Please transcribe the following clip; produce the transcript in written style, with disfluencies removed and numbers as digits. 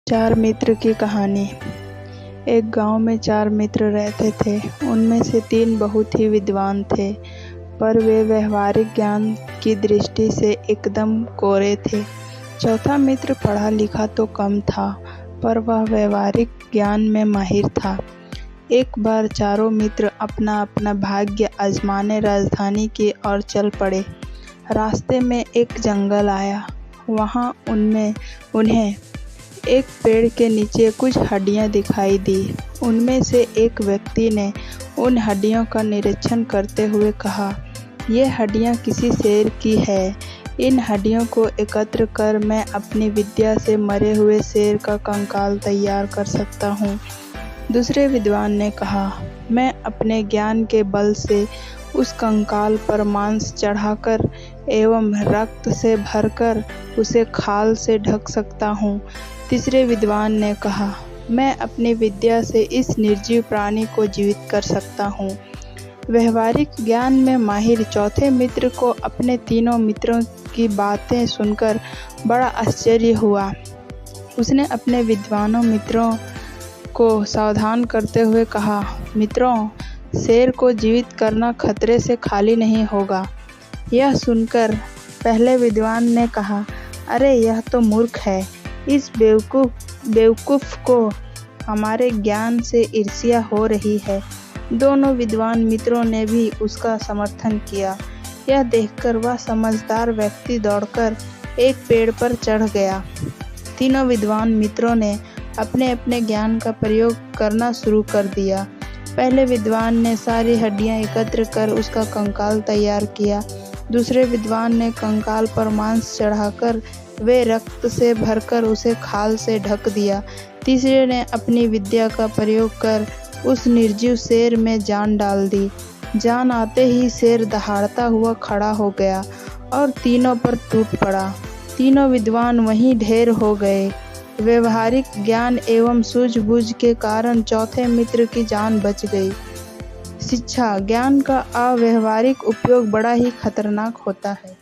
चार मित्र की कहानी। एक गांव में चार मित्र रहते थे। उनमें से तीन बहुत ही विद्वान थे, पर वे व्यवहारिक ज्ञान की दृष्टि से एकदम कोरे थे। चौथा मित्र पढ़ा लिखा तो कम था, पर वह व्यवहारिक ज्ञान में माहिर था। एक बार चारों मित्र अपना अपना भाग्य आजमाने राजधानी की ओर चल पड़े। रास्ते में एक जंगल आया। वहाँ उन्हें एक पेड़ के नीचे कुछ हड्डियां दिखाई दी। उनमें से एक व्यक्ति ने उन हड्डियों का निरीक्षण करते हुए कहा, ये हड्डियां किसी शेर की है। इन हड्डियों को एकत्र कर मैं अपनी विद्या से मरे हुए शेर का कंकाल तैयार कर सकता हूँ। दूसरे विद्वान ने कहा, मैं अपने ज्ञान के बल से उस कंकाल पर मांस चढ़ाकर एवं रक्त से भरकर उसे खाल से ढक सकता हूँ। तीसरे विद्वान ने कहा, मैं अपनी विद्या से इस निर्जीव प्राणी को जीवित कर सकता हूँ। व्यवहारिक ज्ञान में माहिर चौथे मित्र को अपने तीनों मित्रों की बातें सुनकर बड़ा आश्चर्य हुआ। उसने अपने विद्वानों मित्रों को सावधान करते हुए कहा, मित्रों, शेर को जीवित करना खतरे से खाली नहीं होगा। यह सुनकर पहले विद्वान ने कहा, अरे यह तो मूर्ख है। इस बेवकूफ़ को हमारे ज्ञान से ईर्ष्या हो रही है। दोनों विद्वान मित्रों ने भी उसका समर्थन किया। यह देखकर वह समझदार व्यक्ति दौड़कर एक पेड़ पर चढ़ गया। तीनों विद्वान मित्रों ने अपने अपने ज्ञान का प्रयोग करना शुरू कर दिया। पहले विद्वान ने सारी हड्डियां एकत्र कर उसका कंकाल तैयार किया। दूसरे विद्वान ने कंकाल पर मांस चढ़ाकर वे रक्त से भरकर उसे खाल से ढक दिया। तीसरे ने अपनी विद्या का प्रयोग कर उस निर्जीव शेर में जान डाल दी। जान आते ही शेर दहाड़ता हुआ खड़ा हो गया और तीनों पर टूट पड़ा। तीनों विद्वान वहीं ढेर हो गए। व्यवहारिक ज्ञान एवं सूझबूझ के कारण चौथे मित्र की जान बच गई। शिक्षा: ज्ञान का अव्यावहारिक उपयोग बड़ा ही खतरनाक होता है।